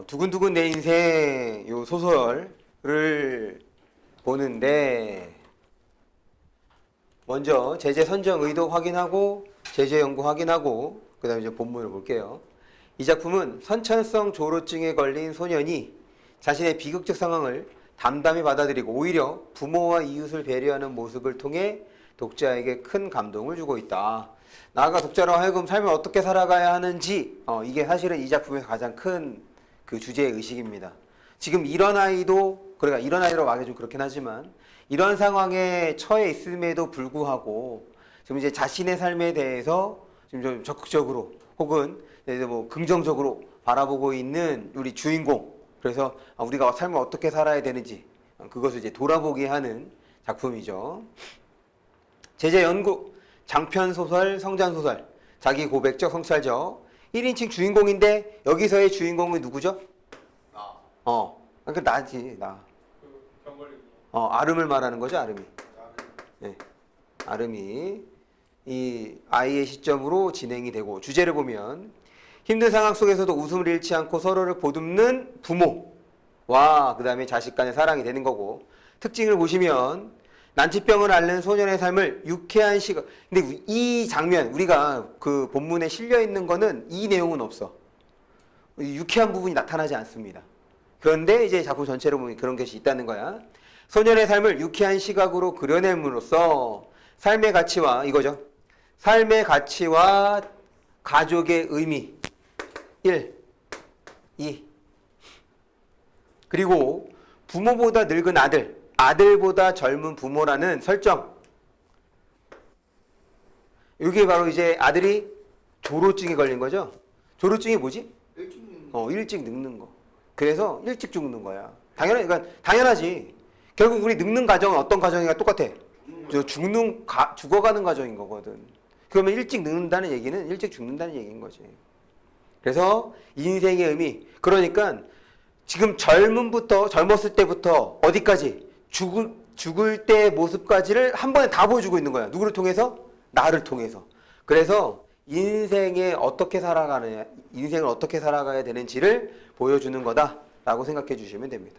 두근두근 내 인생 요 소설을 보는데 먼저 제재 선정 의도 확인하고 제재 연구 확인하고 그 다음에 이제 본문을 볼게요. 이 작품은 선천성 조로증에 걸린 소년이 자신의 비극적 상황을 담담히 받아들이고 오히려 부모와 이웃을 배려하는 모습을 통해 독자에게 큰 감동을 주고 있다. 나아가 독자로 하여금 삶을 어떻게 살아가야 하는지 이게 사실은 이 작품에서 가장 큰 그 주제의 의식입니다. 지금 이런 아이도 그러니까 이런 아이로 말하기 좀 그렇긴 하지만 이런 상황에 처해 있음에도 불구하고 지금 이제 자신의 삶에 대해서 지금 좀 적극적으로 혹은 뭐 긍정적으로 바라보고 있는 우리 주인공. 그래서 우리가 삶을 어떻게 살아야 되는지 그것을 이제 돌아보게 하는 작품이죠. 제재 연구, 장편 소설, 성장 소설, 자기 고백적, 성찰적. 1인칭 주인공인데 여기서의 주인공은 누구죠? 나. 그러니까 나지, 나. 병 걸리고. 아름을 말하는 거죠, 아름이. 네. 아름이 이 아이의 시점으로 진행이 되고 주제를 보면 힘든 상황 속에서도 웃음을 잃지 않고 서로를 보듬는 부모와 그 다음에 자식 간의 사랑이 되는 거고 특징을 보시면 난치병을 앓는 소년의 삶을 유쾌한 시각. 근데 이 장면 우리가 그 본문에 실려 있는 거는 이 내용은 없어. 유쾌한 부분이 나타나지 않습니다. 그런데 이제 작품 전체로 보면 그런 것이 있다는 거야. 소년의 삶을 유쾌한 시각으로 그려냄으로써 삶의 가치와 이거죠. 삶의 가치와 가족의 의미 1, 2 그리고 부모보다 늙은 아들, 아들보다 젊은 부모라는 설정. 이게 바로 이제 아들이 조로증에 걸린 거죠. 조로증이 뭐지? 일찍 늙는 거. 그래서 일찍 죽는 거야. 그러니까 당연하지. 결국 우리 늙는 과정은 어떤 과정이가 똑같아. 죽어가는 과정인 거거든. 그러면 일찍 늙는다는 얘기는 일찍 죽는다는 얘기인 거지. 그래서 인생의 의미. 그러니까 지금 젊었을 때부터 어디까지? 죽을 때의 모습까지를 한 번에 다 보여주고 있는 거야. 누구를 통해서? 나를 통해서. 그래서 인생을 어떻게 살아가야 되는지를 보여주는 거다라고 생각해 주시면 됩니다.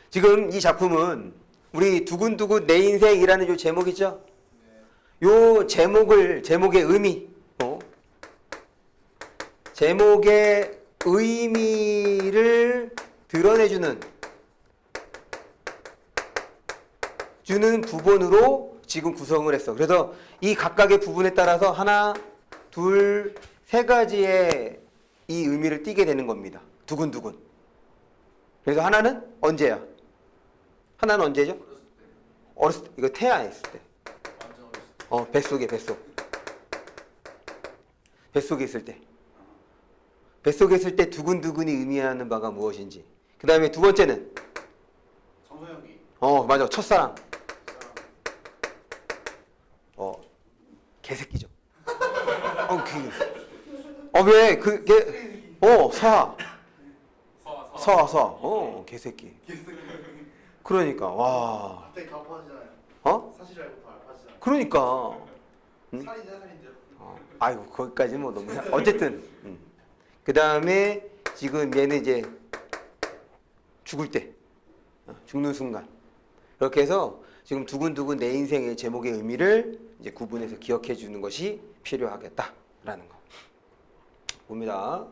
지금 이 작품은 우리 두근두근 내 인생이라는 요 제목이죠? 요 제목의 의미, 제목의 의미를 드러내주는 부분으로 지금 구성을 했어. 그래서 이 각각의 부분에 따라서 하나, 둘, 세 가지의 이 의미를 띠게 되는 겁니다. 두근두근. 그래서 하나는 언제야? 하나는 언제죠? 어렸을 때. 이거 태아했을 때. 뱃속에 있을 때. 뱃속에 있을 때 두근두근이 의미하는 바가 무엇인지. 그 다음에 두 번째는? 청소년기. 맞아. 첫사랑. 개새끼죠. 개새끼. 그러니까, 와. 갑자기 다 파지잖아요. 사실 알고 다 파지잖아요. 그러니까. 응? 살인자. 아이고, 거기까지는 뭐 너무. 어쨌든. 그 다음에 지금 얘는 이제 죽을 때. 죽는 순간. 그렇게 해서 지금 두근두근 내 인생의 제목의 의미를 이제 구분해서 기억해 주는 것이 필요하겠다라는 거. 봅니다.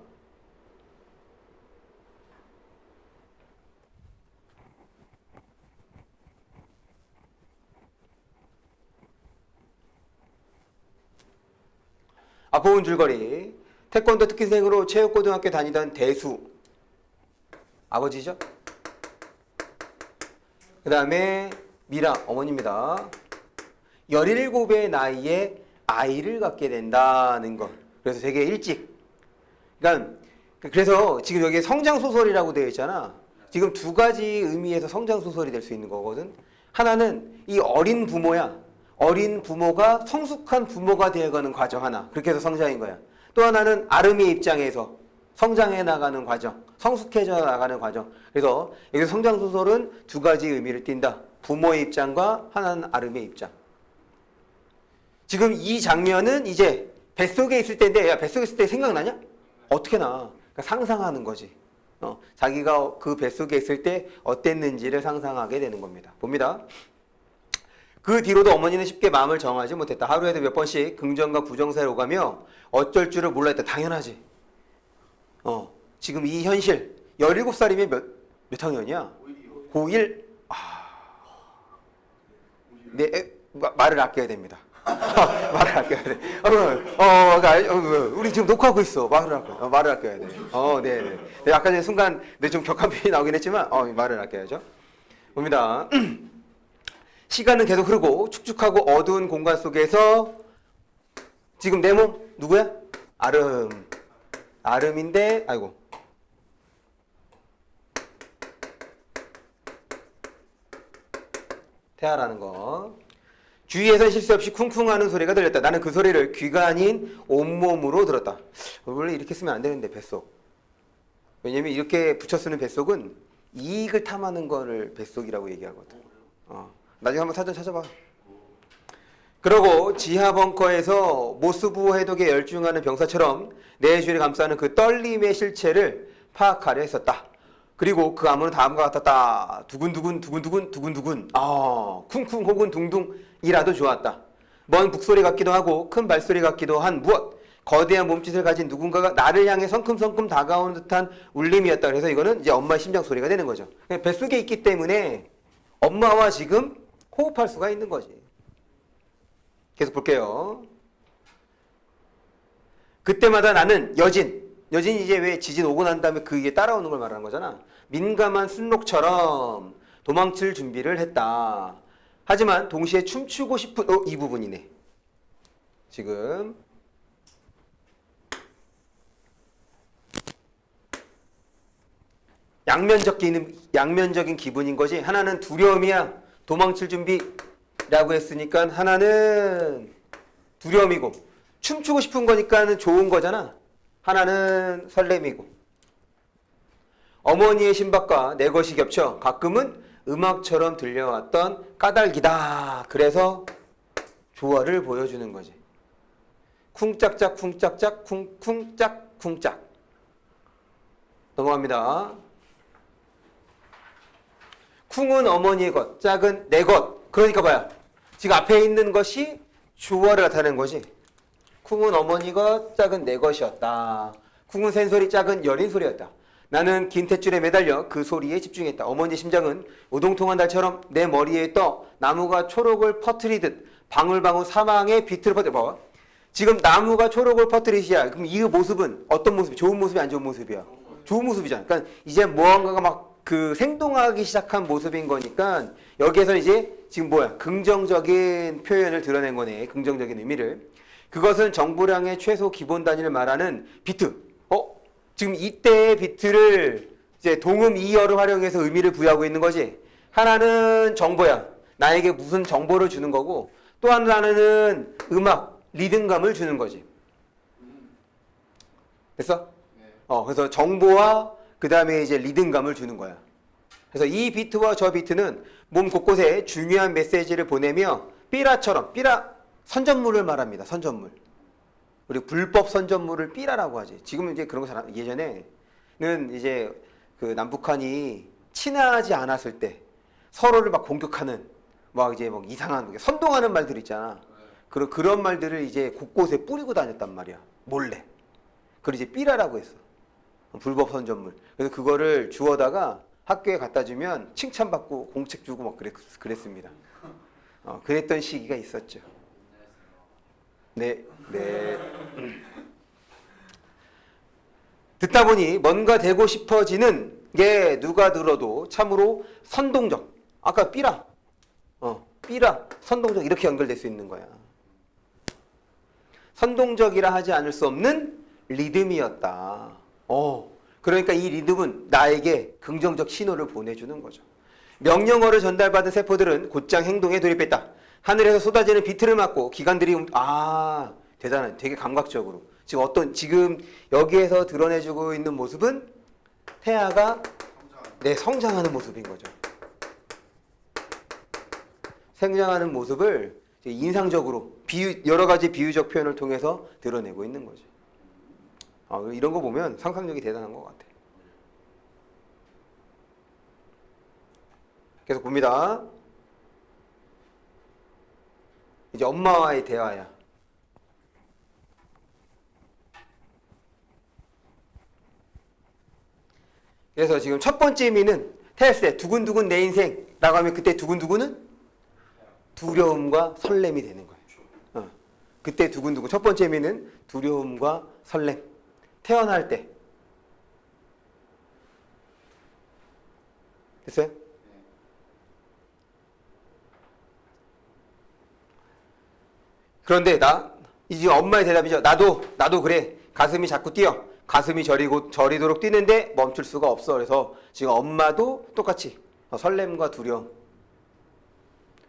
앞부분 줄거리. 태권도 특기생으로 체육고등학교 다니던 대수. 아버지죠? 그 다음에 미라, 어머니입니다. 17의 나이에 아이를 갖게 된다는 것. 그래서 되게 일찍. 그래서 지금 여기 성장소설이라고 되어 있잖아. 지금 두 가지 의미에서 성장소설이 될 수 있는 거거든. 하나는 이 어린 부모야. 어린 부모가 성숙한 부모가 되어가는 과정 하나. 그렇게 해서 성장인 거야. 또 하나는 아름이의 입장에서 성장해 나가는 과정. 성숙해져 나가는 과정. 그래서 여기서 성장소설은 두 가지 의미를 띈다. 부모의 입장과 하나는 아름의 입장. 지금 이 장면은 이제 뱃속에 있을 때인데, 야, 뱃속에 있을 때 생각나냐? 어떻게 나? 그러니까 상상하는 거지. 자기가 그 뱃속에 있을 때 어땠는지를 상상하게 되는 겁니다. 봅니다. 그 뒤로도 어머니는 쉽게 마음을 정하지 못했다. 하루에도 몇 번씩 긍정과 부정 사이를 오가며 어쩔 줄을 몰랐다. 당연하지. 지금 이 현실 17살이면 몇 학년이야? 고1? 말을 아껴야 됩니다. 말을 아껴야 돼. 우리 지금 녹화하고 있어. 말을 아껴야 돼. 네. 네, 아까 전에 순간 좀 격한 표현이 나오긴 했지만, 말을 아껴야죠. 봅니다. 시간은 계속 흐르고 축축하고 어두운 공간 속에서 지금 내 몸 누구야? 아름인데, 아이고. 태아라는 거. 주위에서 실수 없이 쿵쿵하는 소리가 들렸다. 나는 그 소리를 귀가 아닌 온몸으로 들었다. 원래 이렇게 쓰면 안 되는데, 뱃속. 왜냐면 이렇게 붙여 쓰는 뱃속은 이익을 탐하는 거를 뱃속이라고 얘기하거든. 나중에 한번 사전 찾아봐. 그러고 지하 벙커에서 모스부호 해독에 열중하는 병사처럼 내 주위를 감싸는 그 떨림의 실체를 파악하려 했었다. 그리고 그 암호는 다음과 같았다. 두근두근 두근두근 두근두근. 쿵쿵 혹은 둥둥이라도 좋았다. 먼 북소리 같기도 하고 큰 발소리 같기도 한 무엇. 거대한 몸짓을 가진 누군가가 나를 향해 성큼성큼 다가오는 듯한 울림이었다. 그래서 이거는 이제 엄마의 심장 소리가 되는 거죠. 뱃속에 있기 때문에 엄마와 지금 호흡할 수가 있는 거지. 계속 볼게요. 그때마다 나는 여진이 이제 왜 지진 오고 난 다음에 그 위에 따라오는 걸 말하는 거잖아. 민감한 순록처럼 도망칠 준비를 했다. 하지만 동시에 춤추고 싶은 이 부분이네. 지금 양면적인 기분인 거지. 하나는 두려움이야. 도망칠 준비라고 했으니까 하나는 두려움이고 춤추고 싶은 거니까는 좋은 거잖아. 하나는 설렘이고. 어머니의 심박과 내 것이 겹쳐 가끔은 음악처럼 들려왔던 까닭이다. 그래서 조화를 보여주는 거지. 쿵짝짝 쿵짝짝 쿵쿵짝 쿵짝. 넘어갑니다. 쿵은 어머니의 것, 짝은 내 것. 그러니까 봐요. 지금 앞에 있는 것이 조화를 나타내는 거지. 쿵은 어머니 것, 짝은 내 것이었다. 쿵은 샌소리, 짝은 여린 소리였다. 나는 긴 탯줄에 매달려 그 소리에 집중했다. 어머니의 심장은 우동통한 달처럼 내 머리에 떠 나무가 초록을 퍼뜨리듯 방울방울 사망의 비트를 퍼뜨려. 봐봐. 지금 나무가 초록을 퍼뜨리시야. 그럼 이 모습은 어떤 모습이? 좋은 모습이 안 좋은 모습이야? 좋은 모습이잖아. 그러니까 이제 무언가가 막 생동하기 시작한 모습인 거니까 여기에서 이제 지금 뭐야? 긍정적인 표현을 드러낸 거네. 긍정적인 의미를. 그것은 정보량의 최소 기본 단위를 말하는 비트. 지금 이때의 비트를 이제 동음 이어를 활용해서 의미를 부여하고 있는 거지. 하나는 정보야. 나에게 무슨 정보를 주는 거고 또 하나는 음악, 리듬감을 주는 거지. 됐어? 그래서 정보와 그 다음에 이제 리듬감을 주는 거야. 그래서 이 비트와 저 비트는 몸 곳곳에 중요한 메시지를 보내며 삐라처럼, 삐라 선전물을 말합니다. 선전물. 우리 불법 선전물을 삐라라고 하지. 지금은 이제 그런 거 잘, 예전에는 이제 그 남북한이 친하지 않았을 때 서로를 막 공격하는 막 이제 막 이상한 선동하는 말들 있잖아. 그런 말들을 이제 곳곳에 뿌리고 다녔단 말이야. 몰래. 그걸 이제 삐라라고 했어. 불법 선전물. 그래서 그거를 주워다가 학교에 갖다 주면 칭찬받고 공책 주고 막 그랬습니다. 그랬던 시기가 있었죠. 네. 듣다 보니 뭔가 되고 싶어지는 게 누가 들어도 참으로 선동적. 아까 삐라. 삐라, 선동적 이렇게 연결될 수 있는 거야. 선동적이라 하지 않을 수 없는 리듬이었다. 그러니까 이 리듬은 나에게 긍정적 신호를 보내주는 거죠. 명령어를 전달받은 세포들은 곧장 행동에 돌입했다. 하늘에서 쏟아지는 비트를 맞고 기관들이 대단한, 되게 감각적으로. 지금 여기에서 드러내주고 있는 모습은 태아가 성장하는 모습인 거죠. 성장하는 모습을 인상적으로 여러 가지 비유적 표현을 통해서 드러내고 있는 거죠. 이런 거 보면 상상력이 대단한 것 같아. 계속 봅니다. 이제 엄마와의 대화야. 그래서 지금 첫 번째 의미는 태세 두근두근 내 인생라고 하면 그때 두근두근은 두려움과 설렘이 되는 거예요. 그때 두근두근 첫 번째 의미는 두려움과 설렘. 태어날 때 됐어요? 그런데 이제 엄마의 대답이죠. 나도 그래. 가슴이 자꾸 뛰어. 가슴이 저리도록 뛰는데 멈출 수가 없어. 그래서 지금 엄마도 똑같이 설렘과 두려움.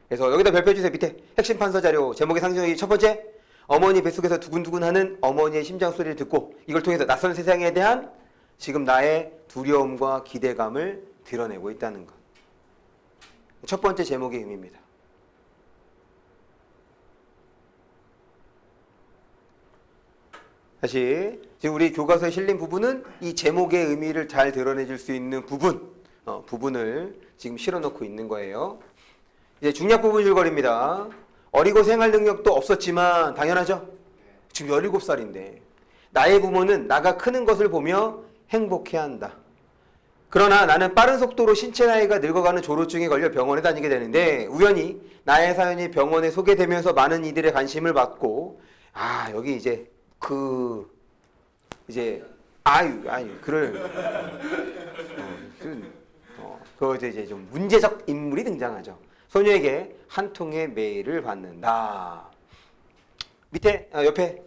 그래서 여기다 별표 주세요. 밑에 핵심 판서 자료 제목의 상징이 첫 번째, 어머니 뱃속에서 두근두근하는 어머니의 심장 소리를 듣고 이걸 통해서 낯선 세상에 대한 지금 나의 두려움과 기대감을 드러내고 있다는 것. 첫 번째 제목의 의미입니다. 다시 지금 우리 교과서에 실린 부분은 이 제목의 의미를 잘 드러내줄 수 있는 부분을 지금 실어놓고 있는 거예요. 이제 중략 부분 줄거리입니다. 어리고 생활 능력도 없었지만 당연하죠. 지금 17살인데 나의 부모는 나가 크는 것을 보며 행복해한다. 그러나 나는 빠른 속도로 신체 나이가 늙어가는 조로증에 걸려 병원에 다니게 되는데 우연히 나의 사연이 병원에 소개되면서 많은 이들의 관심을 받고 여기 이제 이제 좀 문제적 인물이 등장하죠. 소녀에게 한 통의 메일을 받는다. 밑에 옆에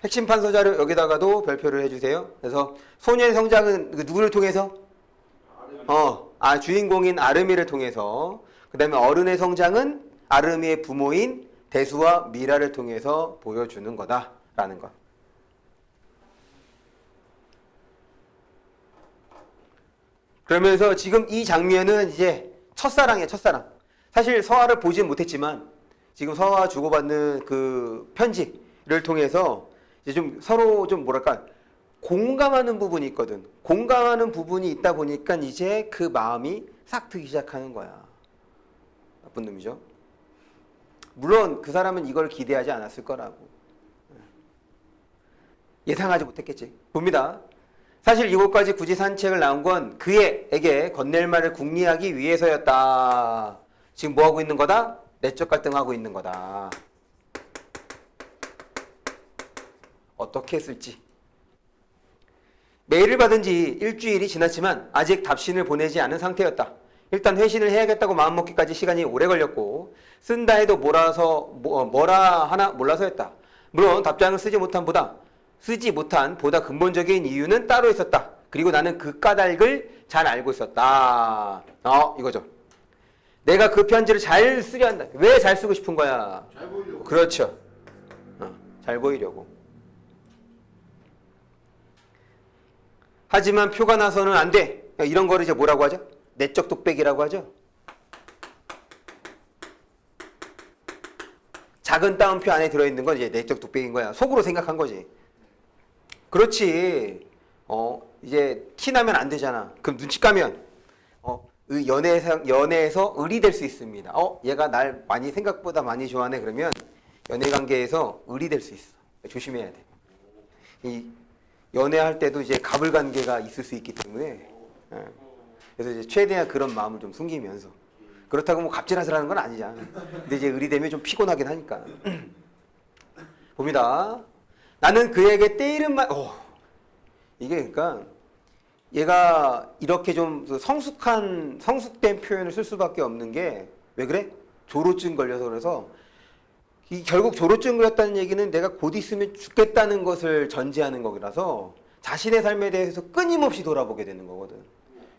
핵심 판서 자료 여기다가도 별표를 해주세요. 그래서 소녀의 성장은 누구를 통해서? 주인공인 아르미를 통해서. 그 다음에 어른의 성장은 아르미의 부모인 대수와 미라를 통해서 보여주는 거다라는 것. 그러면서 지금 이 장면은 이제 첫사랑이에요, 첫사랑. 사실 서화를 보진 못했지만 지금 서화 주고받는 그 편지를 통해서 이제 좀 서로 좀 뭐랄까 공감하는 부분이 있거든. 공감하는 부분이 있다 보니까 이제 그 마음이 싹 트기 시작하는 거야. 나쁜 놈이죠. 물론 그 사람은 이걸 기대하지 않았을 거라고. 예상하지 못했겠지. 봅니다. 사실 이곳까지 굳이 산책을 나온 건 그에게 건넬 말을 궁리하기 위해서였다. 지금 뭐 하고 있는 거다? 내적 갈등하고 있는 거다. 어떻게 했을지. 메일을 받은 지 일주일이 지났지만 아직 답신을 보내지 않은 상태였다. 일단 회신을 해야겠다고 마음먹기까지 시간이 오래 걸렸고 쓴다 해도 뭐라 하나 몰라서였다. 물론 답장을 쓰지 못한 보다 근본적인 이유는 따로 있었다. 그리고 나는 그 까닭을 잘 알고 있었다. 이거죠. 내가 그 편지를 잘 쓰려 한다. 왜 잘 쓰고 싶은 거야? 잘 보이려고. 그렇죠. 잘 보이려고. 하지만 표가 나서는 안 돼. 이런 거를 이제 뭐라고 하죠? 내적 독백이라고 하죠. 작은 따옴표 안에 들어있는 건 이제 내적 독백인 거야. 속으로 생각한 거지. 그렇지. 이제 티 나면 안 되잖아. 그럼 눈치 까면 연애에서 을이 될 수 있습니다. 얘가 날 생각보다 많이 좋아하네. 그러면 연애 관계에서 을이 될 수 있어. 조심해야 돼. 이 연애할 때도 이제 갑을 관계가 있을 수 있기 때문에 그래서 이제 최대한 그런 마음을 좀 숨기면서 그렇다고 뭐 갑질하라는 건 아니잖아. 근데 이제 을이 되면 좀 피곤하긴 하니까. 봅니다. 나는 그에게 때이른 말. 이게 그러니까 얘가 이렇게 좀 성숙된 표현을 쓸 수밖에 없는 게 왜 그래? 조로증 걸려서 그래서 결국 조로증 걸렸다는 얘기는 내가 곧 있으면 죽겠다는 것을 전제하는 거라서 자신의 삶에 대해서 끊임없이 돌아보게 되는 거거든.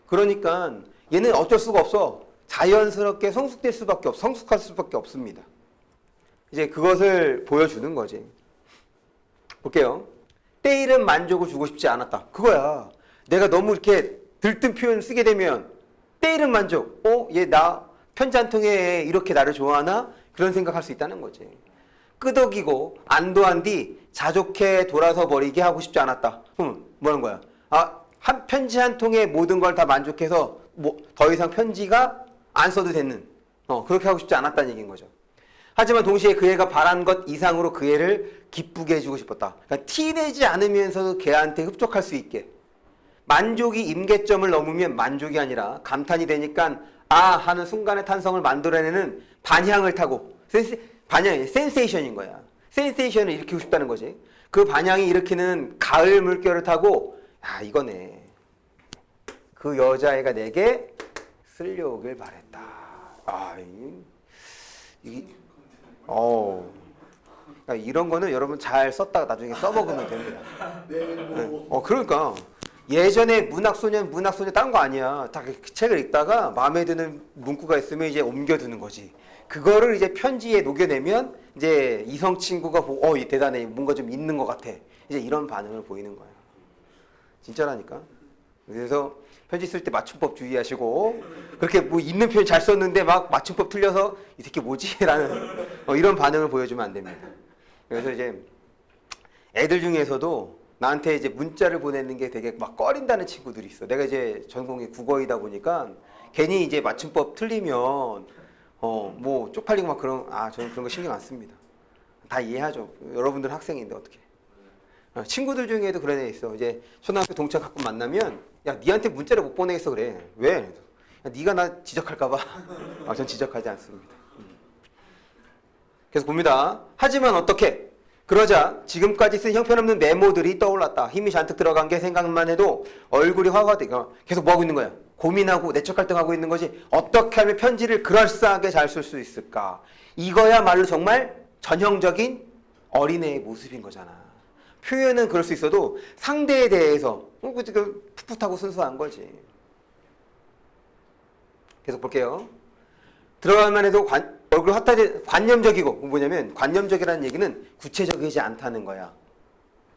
그러니까 얘는 어쩔 수가 없어. 자연스럽게 성숙할 수밖에 없습니다. 이제 그것을 보여주는 거지. 볼게요. 때이른 만족을 주고 싶지 않았다. 그거야. 내가 너무 이렇게 들뜬 표현을 쓰게 되면 때이른 만족. 얘 나 편지 한 통에 이렇게 나를 좋아하나? 그런 생각할 수 있다는 거지. 끄덕이고 안도한 뒤 자족해 돌아서 버리게 하고 싶지 않았다. 뭐라는 거야? 한 편지 한 통에 모든 걸 다 만족해서 더 이상 편지가 안 써도 되는 그렇게 하고 싶지 않았다는 얘기인 거죠. 하지만 동시에 그 애가 바란 것 이상으로 그 애를 기쁘게 해주고 싶었다. 그러니까 티내지 않으면서도 걔한테 흡족할 수 있게. 만족이 임계점을 넘으면 만족이 아니라 감탄이 되니까 하는 순간의 탄성을 만들어내는 반향을 타고 반향이 센세이션인 거야. 센세이션을 일으키고 싶다는 거지. 그 반향이 일으키는 가을 물결을 타고 이거네. 그 여자애가 내게 쓸려오길 바랬다. 그러니까 이런 거는 여러분 잘 썼다가 나중에 써먹으면 됩니다. 그러니까 예전에 문학소년 딴 거 아니야. 다 그 책을 읽다가 마음에 드는 문구가 있으면 이제 옮겨두는 거지. 그거를 이제 편지에 녹여내면 이제 이성 친구가 보고 이 대단해. 뭔가 좀 있는 것 같아. 이제 이런 반응을 보이는 거야. 진짜라니까. 그래서 편지 쓸 때 맞춤법 주의하시고 그렇게 있는 표현 잘 썼는데 막 맞춤법 틀려서 이 새끼 뭐지? 라는 이런 반응을 보여주면 안 됩니다. 그래서 이제 애들 중에서도 나한테 이제 문자를 보내는 게 되게 막 꺼린다는 친구들이 있어. 내가 이제 전공이 국어이다 보니까 괜히 이제 맞춤법 틀리면 쪽팔리고 막 저는 그런 거 신경 안 씁니다. 다 이해하죠. 여러분들 학생인데 어떻게? 친구들 중에도 그런 애 있어. 이제 초등학교 동창 가끔 만나면 니한테 문자를 못 보내겠어 그래. 왜? 니가 나 지적할까봐. 전 지적하지 않습니다. 계속 봅니다. 하지만 어떻게? 그러자 지금까지 쓴 형편없는 메모들이 떠올랐다. 힘이 잔뜩 들어간 게 생각만 해도 얼굴이 화가 돼. 계속 뭐 하고 있는 거야? 고민하고 내적 갈등하고 있는 거지. 어떻게 하면 편지를 그럴싸하게 잘 쓸 수 있을까? 이거야말로 정말 전형적인 어린애의 모습인 거잖아. 표현은 그럴 수 있어도 상대에 대해서 풋풋하고 순수한 거지. 계속 볼게요. 들어갈만 해도 얼굴 헛다지 관념적이고 뭐냐면 관념적이라는 얘기는 구체적이지 않다는 거야.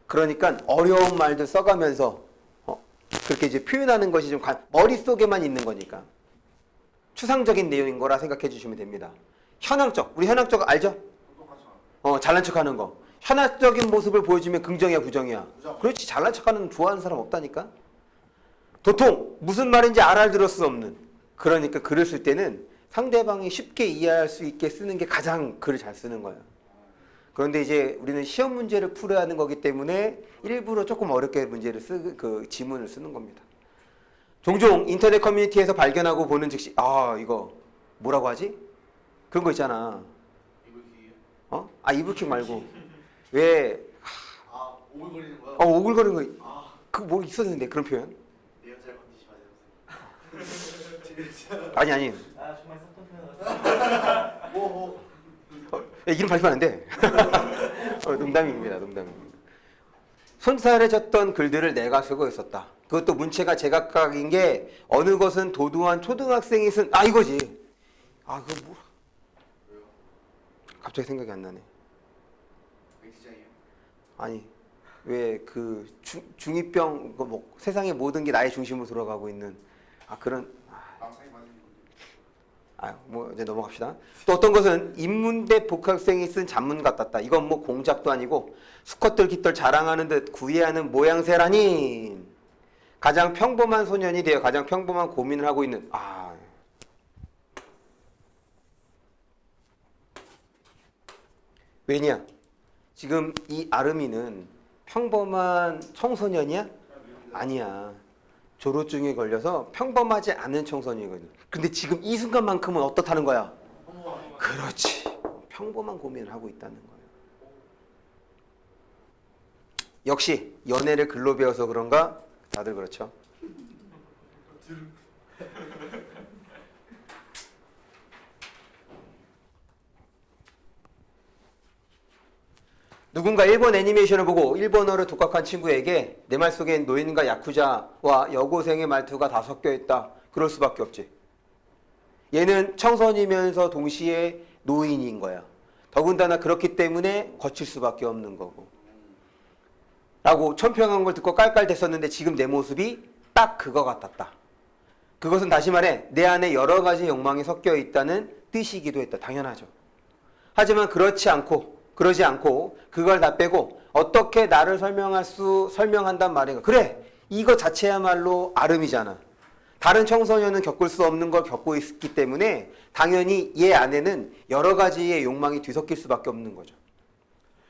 그러니까 어려운 말들 써가면서 그렇게 이제 표현하는 것이 좀 머릿속에만 있는 거니까 추상적인 내용인 거라 생각해 주시면 됩니다. 현황적, 우리 현황적 알죠? 잘난 척하는 거. 현학적인 모습을 보여주면 긍정이야 부정이야? 그렇지. 잘난 척하는 좋아하는 사람 없다니까. 도통 무슨 말인지 알아들을 수 없는. 그러니까 글을 쓸 때는 상대방이 쉽게 이해할 수 있게 쓰는 게 가장 글을 잘 쓰는 거야. 그런데 이제 우리는 시험 문제를 풀어야 하는 거기 때문에 일부러 조금 어렵게 그 지문을 쓰는 겁니다. 종종 인터넷 커뮤니티에서 발견하고 보는 즉시 이거 뭐라고 하지? 그런 거 있잖아. 이불킥 말고 왜 오글거리는 거야? 오글거리는 거. 그거 뭐 있었는데 그런 표현? 내 여자를 건드지 마세요. 아니 정말 썼던 표현 같아. 이름 밝히면 안 돼. 농담입니다. 농담입니다. 손살해졌던 글들을 내가 쓰고 있었다. 그것도 문체가 제각각인 게 어느 것은 도도한 초등학생이 쓴 이거지. 그거 뭐? 왜요? 갑자기 생각이 안 나네. 디자인이요? 아니 왜 그 중2병 세상의 모든 게 나의 중심으로 돌아가고 있는 그런. 상이 많은 이제 넘어갑시다. 또 어떤 것은 인문대 복학생이 쓴 잡문 같았다. 이건 공작도 아니고 수컷들 깃털 자랑하는 듯 구애하는 모양새라니. 가장 평범한 소년이 되어 가장 평범한 고민을 하고 있는. 왜냐? 지금 이 아름이는 평범한 청소년이야? 아니야. 졸업증에 걸려서 평범하지 않은 청소년이거든. 근데 지금 이 순간만큼은 어떻다는 거야? 그렇지. 평범한 고민을 하고 있다는 거예요. 역시 연애를 글로 배워서 그런가? 다들 그렇죠. 누군가 일본 애니메이션을 보고 일본어를 독학한 친구에게 내 말 속엔 노인과 야쿠자와 여고생의 말투가 다 섞여 있다. 그럴 수밖에 없지. 얘는 청소년이면서 동시에 노인인 거야. 더군다나 그렇기 때문에 거칠 수밖에 없는 거고. 라고 천평한 걸 듣고 깔깔댔었는데 지금 내 모습이 딱 그거 같았다. 그것은 다시 말해 내 안에 여러 가지 욕망이 섞여 있다는 뜻이기도 했다. 당연하죠. 하지만 그렇지 않고 그러지 않고 그걸 다 빼고 어떻게 나를 설명한단 말인가. 그래, 이거 자체야말로 아름이잖아. 다른 청소년은 겪을 수 없는 걸 겪고 있기 때문에 당연히 얘 안에는 여러 가지의 욕망이 뒤섞일 수밖에 없는 거죠.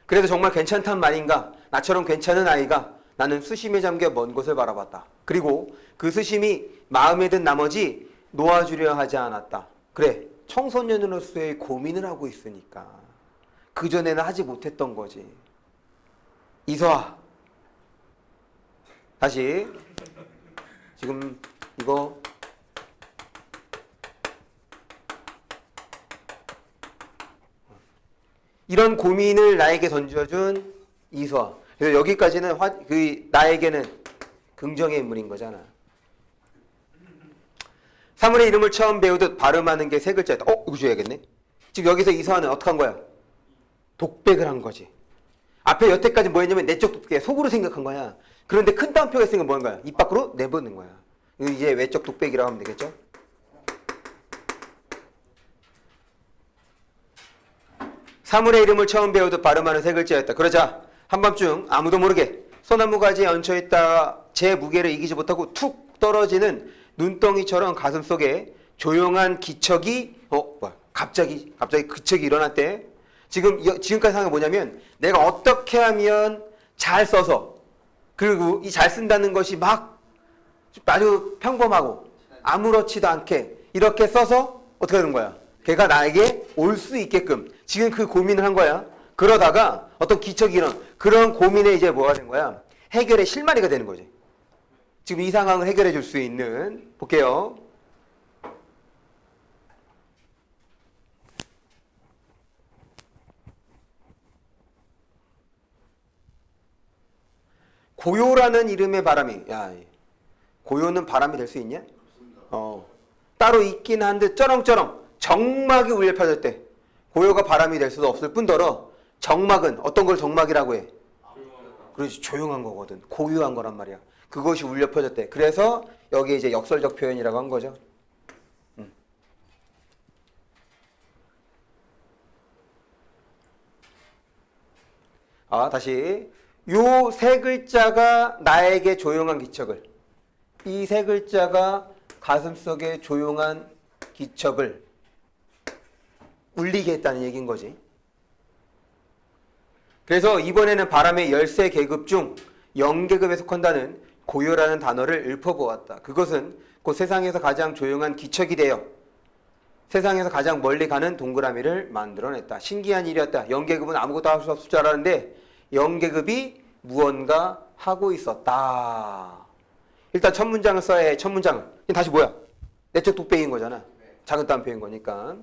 그래도 정말 괜찮단 말인가? 나처럼 괜찮은 아이가 나는 수심에 잠겨 먼 곳을 바라봤다. 그리고 그 수심이 마음에 든 나머지 놓아주려 하지 않았다. 그래, 청소년으로서의 고민을 하고 있으니까 그전에는 하지 못했던 거지. 이서아, 다시 지금 이거 이런 고민을 나에게 던져준 이서아. 그래서 여기까지는 나에게는 긍정의 인물인 거잖아. 사물의 이름을 처음 배우듯 발음하는 게 세 글자였다. 이거 줘야겠네. 지금 여기서 이서아는 어떻게 한 거야? 독백을 한 거지. 앞에 여태까지 뭐 했냐면 내적 독백, 속으로 생각한 거야. 그런데 큰 따옴표가 있으니까 뭐 하는 거야? 입 밖으로 내보는 거야. 이제 외적 독백이라고 하면 되겠죠? 사물의 이름을 처음 배우듯 발음하는 세 글자였다. 그러자 한밤중 아무도 모르게 소나무 가지에 얹혀있다가 제 무게를 이기지 못하고 툭 떨어지는 눈덩이처럼 가슴속에 조용한 기척이 갑자기 기척이 일어났대. 지금까지 상황이 뭐냐면 내가 어떻게 하면 잘 써서 그리고 이 잘 쓴다는 것이 막 아주 평범하고 아무렇지도 않게 이렇게 써서 어떻게 되는 거야? 걔가 나에게 올 수 있게끔 지금 그 고민을 한 거야. 그러다가 어떤 기척이 일어나. 그런 고민에 이제 뭐가 된 거야? 해결의 실마리가 되는 거지. 지금 이 상황을 해결해 줄 수 있는, 볼게요. 고요라는 이름의 바람이, 고요는 바람이 될 수 있냐? 따로 있긴 한데 쩌렁쩌렁 정막이 울려 펴졌대. 고요가 바람이 될 수도 없을 뿐더러 정막은 어떤 걸 정막이라고 해? 그렇지, 조용한 거거든. 고요한 거란 말이야. 그것이 울려 펴졌대. 그래서 여기 이제 역설적 표현이라고 한 거죠. 다시 요 세 글자가 나에게 조용한 기척을, 이 세 글자가 가슴속에 조용한 기척을 울리게 했다는 얘기인 거지. 그래서 이번에는 바람의 13계급 중 0계급에 속한다는 고요라는 단어를 읊어보았다. 그것은 곧 세상에서 가장 조용한 기척이 되어 세상에서 가장 멀리 가는 동그라미를 만들어냈다. 신기한 일이었다. 0계급은 아무것도 할 수 없을 줄 알았는데 0계급이 무언가 하고 있었다. 일단 첫 문장을 써야 해. 첫 문장을. 다시 뭐야? 내적 독백인 거잖아. 작은 따옴표인 거니까.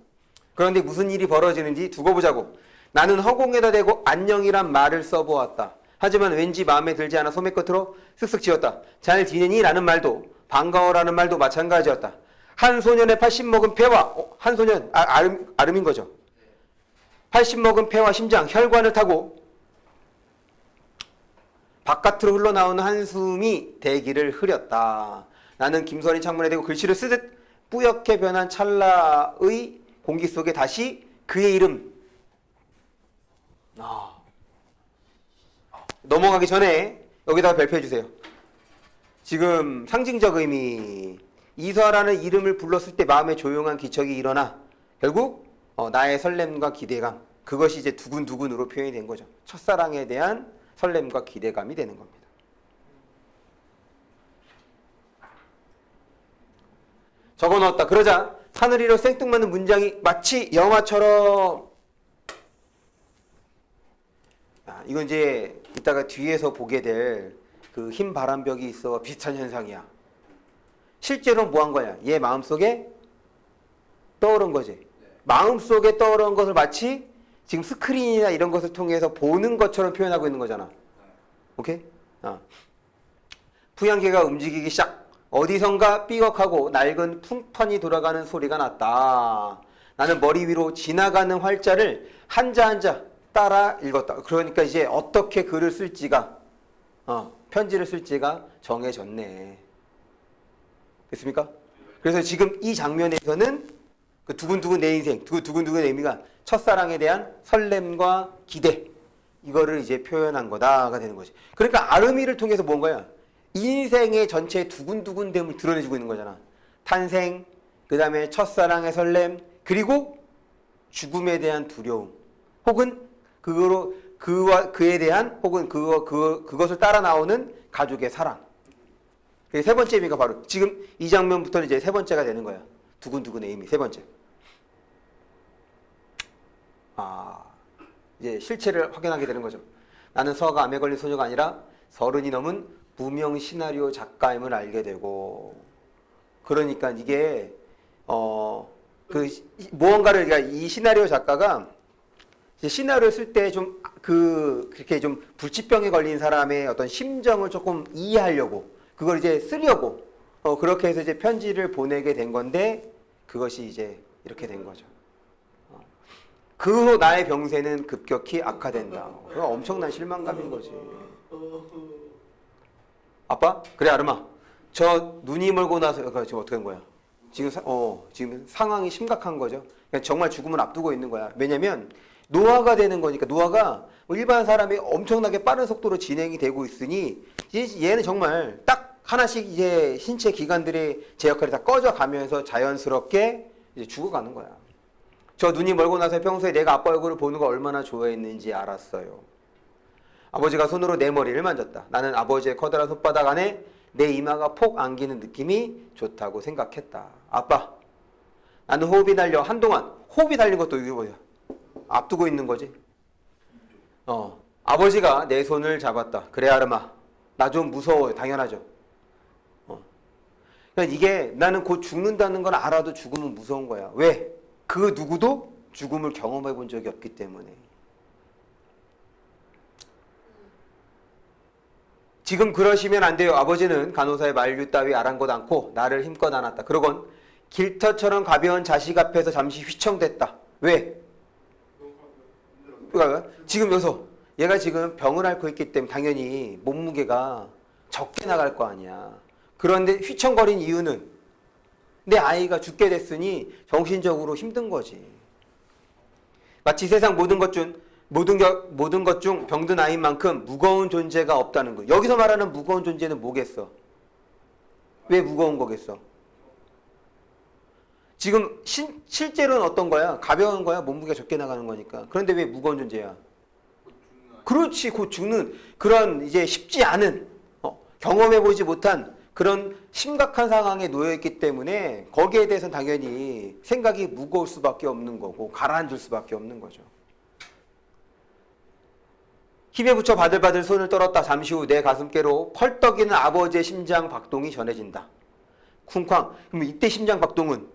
그런데 무슨 일이 벌어지는지 두고 보자고. 나는 허공에다 대고 안녕이란 말을 써보았다. 하지만 왠지 마음에 들지 않아 소매 끝으로 쓱쓱 지었다. 잘 지내니? 라는 말도 반가워라는 말도 마찬가지였다. 한 소년의 80 먹은 폐와 한 소년 아름인 거죠. 80 먹은 폐와 심장, 혈관을 타고 바깥으로 흘러나오는 한숨이 대기를 흐렸다. 나는 김선희 창문에 대고 글씨를 쓰듯 뿌옇게 변한 찰나의 공기 속에 다시 그의 이름 넘어가기 전에 여기다가 발표해 주세요. 지금 상징적 의미, 이서아라는 이름을 불렀을 때 마음에 조용한 기척이 일어나 결국 나의 설렘과 기대감, 그것이 이제 두근두근으로 표현이 된 거죠. 첫사랑에 대한 설렘과 기대감이 되는 겁니다. 적어 넣었다. 그러자 하늘 위로 생뚱맞는 문장이 마치 영화처럼, 이건 이제 이따가 뒤에서 보게 될 그 흰 바람벽이 있어 비슷한 현상이야. 실제로 뭐 한 거야? 얘 마음속에 떠오른 거지. 마음속에 떠오른 것을 마치 지금 스크린이나 이런 것을 통해서 보는 것처럼 표현하고 있는 거잖아. 오케이? 부양개가 움직이기 시작. 어디선가 삐걱하고 낡은 풍판이 돌아가는 소리가 났다. 나는 머리 위로 지나가는 활자를 한자 한자 따라 읽었다. 그러니까 이제 어떻게 글을 쓸지가, 편지를 쓸지가 정해졌네. 됐습니까? 그래서 지금 이 장면에서는 그 두근두근 내 인생, 그 두근두근 의미가 첫사랑에 대한 설렘과 기대, 이거를 이제 표현한 거다가 되는 거지. 그러니까 아름이를 통해서 뭔 거야? 인생의 전체 두근두근됨을 드러내주고 있는 거잖아. 탄생, 그 다음에 첫사랑의 설렘, 그리고 죽음에 대한 두려움, 혹은 그거로 그에 대한 혹은 그것을 따라 나오는 가족의 사랑. 그게 세 번째 의미가 바로 지금 이 장면부터는 이제 세 번째가 되는 거야. 두근두근의 의미 세 번째. 이제 실체를 확인하게 되는 거죠. 나는 서가 암에 걸린 소녀가 아니라 30이 넘은 무명 시나리오 작가임을 알게 되고, 그러니까 이게 무언가를, 그러니까 이 시나리오 작가가 이제 시나리오를 쓸 때 좀 그렇게 좀 불치병에 걸린 사람의 어떤 심정을 조금 이해하려고 그걸 이제 쓰려고 그렇게 해서 이제 편지를 보내게 된 건데, 그것이 이제 이렇게 된 거죠. 그 후 나의 병세는 급격히 악화된다. 그거 엄청난 실망감인 거지. 아빠? 그래 아름아. 저 눈이 멀고 나서 지금 어떻게 된 거야? 지금 상황이 심각한 거죠. 그러니까 정말 죽음을 앞두고 있는 거야. 왜냐면 노화가 되는 거니까. 노화가 일반 사람이 엄청나게 빠른 속도로 진행이 되고 있으니 얘는 정말 딱 하나씩 이제 신체 기관들의 제 역할이 다 꺼져 가면서 자연스럽게 이제 죽어가는 거야. 저 눈이 멀고 나서 평소에 내가 아빠 얼굴을 보는 걸 얼마나 좋아했는지 알았어요. 아버지가 손으로 내 머리를 만졌다. 나는 아버지의 커다란 손바닥 안에 내 이마가 폭 안기는 느낌이 좋다고 생각했다. 아빠, 나는 호흡이 달려 한동안, 호흡이 달린 것도 이게 뭐야? 앞두고 있는 거지. 아버지가 내 손을 잡았다. 그래 아름아, 나 좀 무서워요. 당연하죠. 그러니까 이게 나는 곧 죽는다는 걸 알아도 죽음은 무서운 거야. 왜? 그 누구도 죽음을 경험해 본 적이 없기 때문에. 지금 그러시면 안 돼요. 아버지는 간호사의 만류 따위 아랑곳 않고 나를 힘껏 안았다. 그러곤 길터처럼 가벼운 자식 앞에서 잠시 휘청댔다. 왜? 그러니까 지금 여기서 얘가 지금 병을 앓고 있기 때문에 당연히 몸무게가 적게 나갈 거 아니야. 그런데 휘청거린 이유는 내 아이가 죽게 됐으니 정신적으로 힘든 거지. 마치 세상 모든 것 중 병든 아이인 만큼 무거운 존재가 없다는 거. 여기서 말하는 무거운 존재는 뭐겠어? 왜 무거운 거겠어? 지금 실제로는 어떤 거야? 가벼운 거야? 몸무게가 적게 나가는 거니까. 그런데 왜 무거운 존재야? 그렇지, 곧 죽는 그런 이제 쉽지 않은 경험해보지 못한 그런 심각한 상황에 놓여있기 때문에 거기에 대해서는 당연히 생각이 무거울 수밖에 없는 거고 가라앉을 수밖에 없는 거죠. 힘에 붙여 바들바들 손을 떨었다. 잠시 후 내 가슴께로 펄떡이는 아버지의 심장 박동이 전해진다. 쿵쾅. 그럼 이때 심장 박동은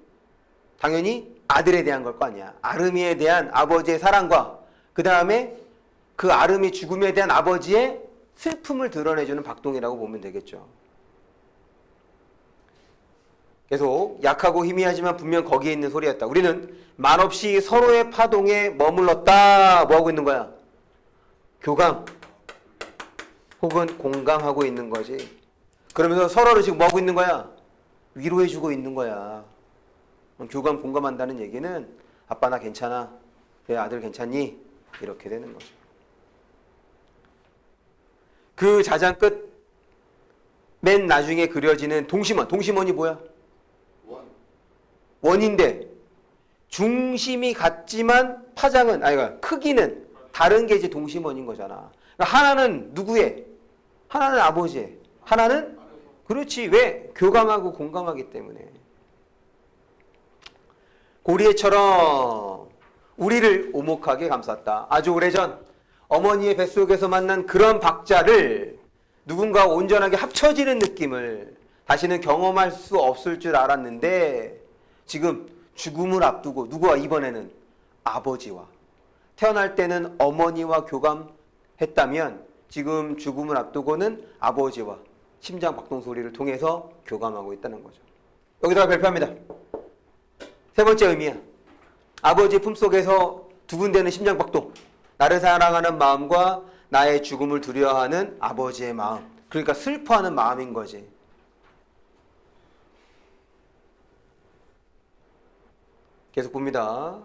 당연히 아들에 대한 걸 거 아니야. 아름이에 대한 아버지의 사랑과 그 다음에 그 아름이 죽음에 대한 아버지의 슬픔을 드러내주는 박동이라고 보면 되겠죠. 계속 약하고 희미하지만 분명 거기에 있는 소리였다. 우리는 말없이 서로의 파동에 머물렀다. 뭐하고 있는 거야? 교감 혹은 공감하고 있는 거지. 그러면서 서로를 지금 뭐하고 있는 거야? 위로해주고 있는 거야. 교감 공감한다는 얘기는 아빠 나 괜찮아. 내 아들 괜찮니? 이렇게 되는 거죠. 그 자장 끝 맨 나중에 그려지는 동심원. 동심원이 뭐야? 원인데 중심이 같지만 파장은 크기는 다른 게 이제 동심원인 거잖아. 그러니까 하나는 누구의? 하나는 아버지의. 하나는 그렇지. 왜? 교감하고 공감하기 때문에. 고리에처럼 우리를 오목하게 감쌌다. 아주 오래전 어머니의 뱃속에서 만난 그런 박자를 누군가 온전하게 합쳐지는 느낌을 다시는 경험할 수 없을 줄 알았는데 지금 죽음을 앞두고 누구와 이번에는 아버지와 태어날 때는 어머니와 교감했다면 지금 죽음을 앞두고는 아버지와 심장 박동 소리를 통해서 교감하고 있다는 거죠. 여기다가 발표합니다. 세 번째 의미야. 아버지 품속에서 두근대는 심장 박동. 나를 사랑하는 마음과 나의 죽음을 두려워하는 아버지의 마음. 그러니까 슬퍼하는 마음인 거지. 계속 봅니다.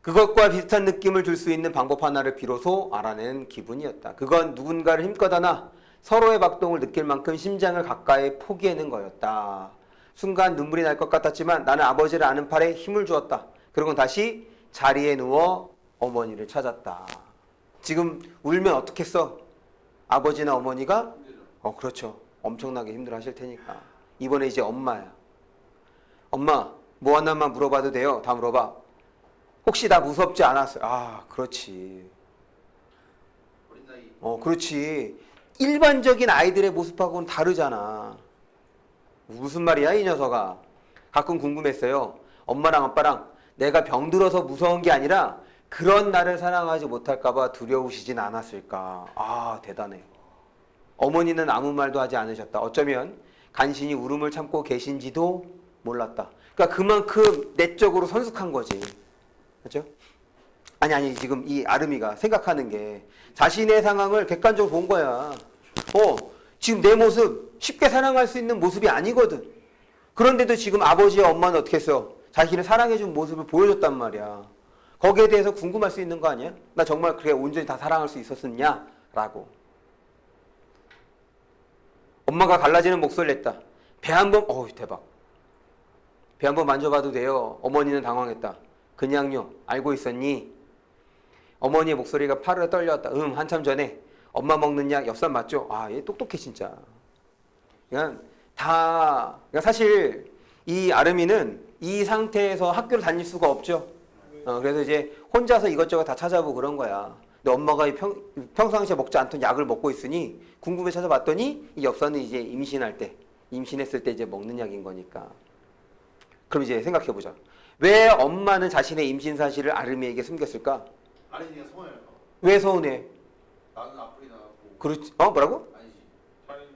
그것과 비슷한 느낌을 줄 수 있는 방법 하나를 비로소 알아낸 기분이었다. 그건 누군가를 힘껏 안아 서로의 박동을 느낄 만큼 심장을 가까이 포기하는 거였다. 순간 눈물이 날 것 같았지만 나는 아버지를 아는 팔에 힘을 주었다. 그리고 다시 자리에 누워 어머니를 찾았다. 지금 울면 어떻겠어? 아버지나 어머니가? 그렇죠. 엄청나게 힘들어 하실 테니까. 이번에 이제 엄마야. 엄마, 뭐 하나만 물어봐도 돼요? 다 물어봐. 혹시 나 무섭지 않았어요? 아, 그렇지. 어린 나이. 그렇지. 일반적인 아이들의 모습하고는 다르잖아. 무슨 말이야, 이 녀석아. 가끔 궁금했어요. 엄마랑 아빠랑 내가 병들어서 무서운 게 아니라 그런 나를 사랑하지 못할까봐 두려우시진 않았을까. 아, 대단해. 어머니는 아무 말도 하지 않으셨다. 어쩌면 간신히 울음을 참고 계신지도 몰랐다. 그러니까 그만큼 내적으로 성숙한 거지. 그렇죠? 아니 지금 이 아름이가 생각하는 게 자신의 상황을 객관적으로 본 거야. 지금 내 모습 쉽게 사랑할 수 있는 모습이 아니거든. 그런데도 지금 아버지와 엄마는 어떻게 했어? 자신을 사랑해준 모습을 보여줬단 말이야. 거기에 대해서 궁금할 수 있는 거 아니야? 나 정말 그렇게 온전히 다 사랑할 수 있었었냐? 라고. 엄마가 갈라지는 목소리를 냈다. 배 한 번, 대박. 배 한 번 만져봐도 돼요. 어머니는 당황했다. 그냥요. 알고 있었니? 어머니의 목소리가 파르르 떨렸다. 한참 전에 엄마 먹는 약 엽산 맞죠? 얘 똑똑해 진짜. 그러니까 사실 이 아름이는 이 상태에서 학교를 다닐 수가 없죠. 그래서 이제 혼자서 이것저것 다 찾아보고 그런 거야. 근데 엄마가 평상시에 먹지 않던 약을 먹고 있으니 궁금해 찾아봤더니 이 엽산은 이제 임신했을 때 이제 먹는 약인 거니까. 그럼 이제 생각해 보자. 왜 엄마는 자신의 임신 사실을 아름이에게 숨겼을까? 아린이가 서운해요. 왜 서운해? 나는 아프게 나고. 그렇지. 뭐라고? 아니지.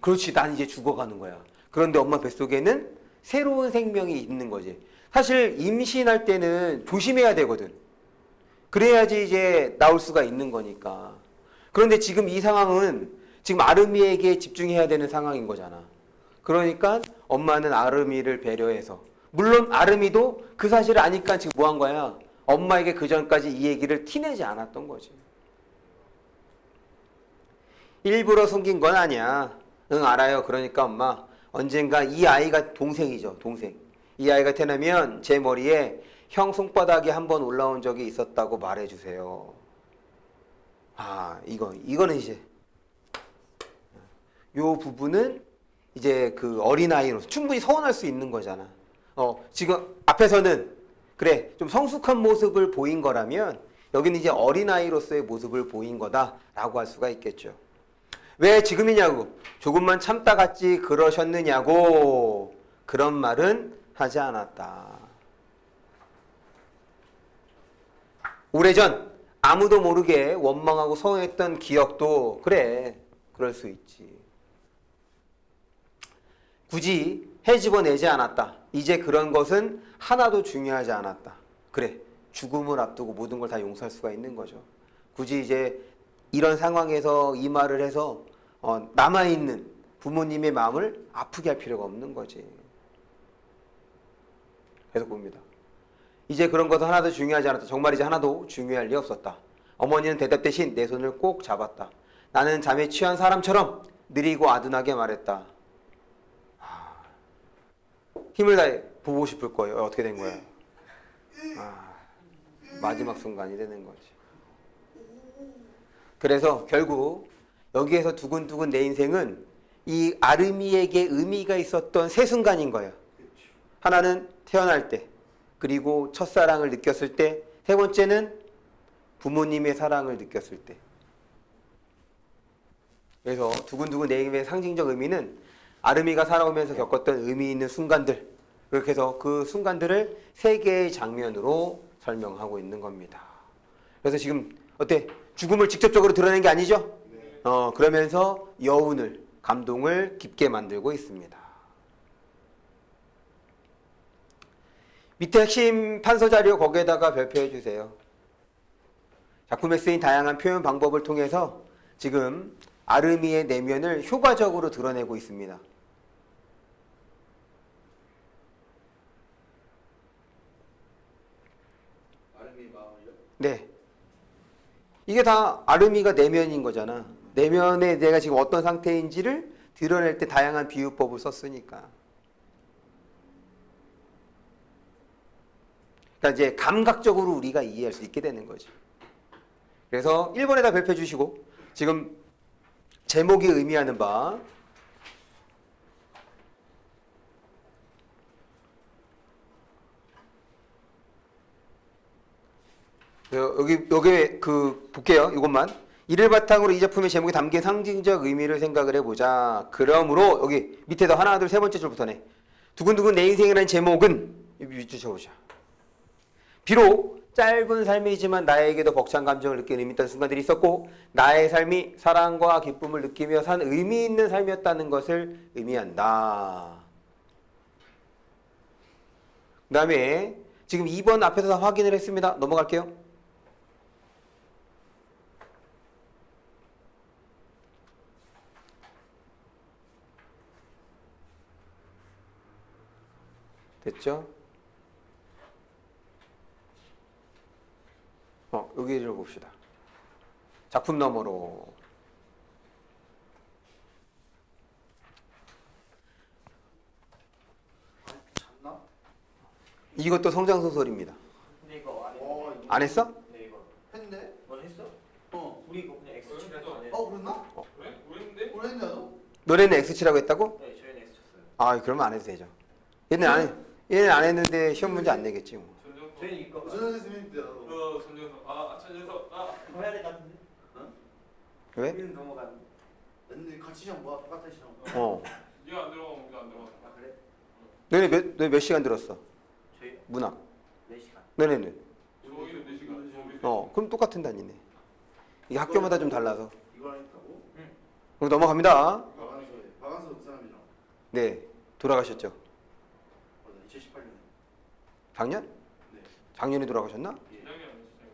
그렇지. 난 이제 죽어가는 거야. 그런데 엄마 뱃속에는 새로운 생명이 있는 거지. 사실 임신할 때는 조심해야 되거든. 그래야지 이제 나올 수가 있는 거니까. 그런데 지금 이 상황은 지금 아름이에게 집중해야 되는 상황인 거잖아. 그러니까 엄마는 아름이를 배려해서, 물론 아름이도 그 사실을 아니까 지금 뭐 한 거야? 엄마에게 그 전까지 이 얘기를 티내지 않았던 거지. 일부러 숨긴 건 아니야. 응, 알아요. 그러니까 엄마, 언젠가 이 아이가 동생이죠. 동생. 이 아이가 태어나면 제 머리에 형 손바닥이 한번 올라온 적이 있었다고 말해주세요. 이거는 이제 요 부분은 이제 그 어린아이로서 충분히 서운할 수 있는 거잖아. 지금 앞에서는 그래 좀 성숙한 모습을 보인 거라면 여기는 이제 어린아이로서의 모습을 보인 거다라고 할 수가 있겠죠. 왜 지금이냐고, 조금만 참다 갔지 그러셨느냐고, 그런 말은 하지 않았다. 오래전 아무도 모르게 원망하고 서운했던 기억도 그래, 그럴 수 있지. 굳이 헤집어내지 않았다. 이제 그런 것은 하나도 중요하지 않았다. 그래, 죽음을 앞두고 모든 걸 다 용서할 수가 있는 거죠. 굳이 이제 이런 상황에서 이 말을 해서 남아있는 부모님의 마음을 아프게 할 필요가 없는 거지. 계속 봅니다. 이제 그런 것은 하나도 중요하지 않았다. 정말 이제 하나도 중요할 리 없었다. 어머니는 대답 대신 내 손을 꼭 잡았다. 나는 잠에 취한 사람처럼 느리고 아둔하게 말했다. 힘을 다해 보고 싶을 거예요. 어떻게 된 거야? 마지막 순간이 되는 거지. 그래서 결국 여기에서 두근두근 내 인생은 이 아름이에게 의미가 있었던 세 순간인 거예요. 하나는 태어날 때, 그리고 첫사랑을 느꼈을 때, 세 번째는 부모님의 사랑을 느꼈을 때. 그래서 두근두근 내 인생의 상징적 의미는 아름이가 살아오면서 겪었던 의미 있는 순간들, 그렇게 해서 그 순간들을 세 개의 장면으로 설명하고 있는 겁니다. 그래서 지금 어때? 죽음을 직접적으로 드러낸 게 아니죠? 네. 그러면서 여운을, 감동을 깊게 만들고 있습니다. 밑에 핵심 판서 자료 거기에다가 별표해 주세요. 작품에 쓰인 다양한 표현 방법을 통해서 지금 아름이의 내면을 효과적으로 드러내고 있습니다. 네. 이게 다 아르미가 내면인 거잖아. 내면에 내가 지금 어떤 상태인지를 드러낼 때 다양한 비유법을 썼으니까. 그러니까 이제 감각적으로 우리가 이해할 수 있게 되는 거지. 그래서 1번에다 별표 주시고 지금 제목이 의미하는 바 여기 그 볼게요. 이것만. 이를 바탕으로 이 작품의 제목에 담긴 상징적 의미를 생각을 해보자. 그러므로 여기 밑에다 하나, 둘, 세 번째 줄부터네. 두근두근 내 인생이라는 제목은 밑줄 쳐보자. 비록 짧은 삶이지만 나에게도 벅찬 감정을 느끼는 의미 있던 순간들이 있었고 나의 삶이 사랑과 기쁨을 느끼며 산 의미 있는 삶이었다는 것을 의미한다. 그 다음에 지금 2번 앞에서 다 확인을 했습니다. 넘어갈게요. 됐죠? 여기를 봅시다. 작품 너머로. 잤나? 이것도 성장소설입니다. 근데 이거 안 어, 했는데. 안 했어? 네 이거. 했네? 넌 했어? 어. 우리 이거 그냥 X7해서 안 해. 그랬나? 그래? 우리인데? 그랬냐 너? 너네는 X치라고 했다고? 네 저희는 X 쳤어요. 아, 그러면 안 해도 되죠. 얘는 안 했는데 시험 문제 안 내겠지 뭐. 전정석. 저희는 이거 무슨 선생님인데 너? 전정석. 천정석. 그거 해야 될 것 같은데. 왜? 우리는 넘어가는. 근데 같이 시험 뭐야? 똑같은 시험. 네가 안 들어가면 우리가 안 들어가. 아 그래? 너네 몇 시간 들었어? 저희 문학. 4시간. 너네는? 저희는 4시간. 그럼 똑같은 단위네. 이게 학교마다 좀 달라서. 이거 하니까고? 그럼 넘어갑니다. 박한서 그 사람이랑. 네, 돌아가셨죠. 맞아, 2018년에. 작년? 네. 작년에 돌아가셨나? 예. 진영이 아니지, 진영이.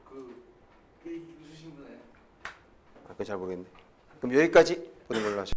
그 게임 웃으신 분에. 그건 잘 모르겠네. 그럼 여기까지 보는 걸로 하죠.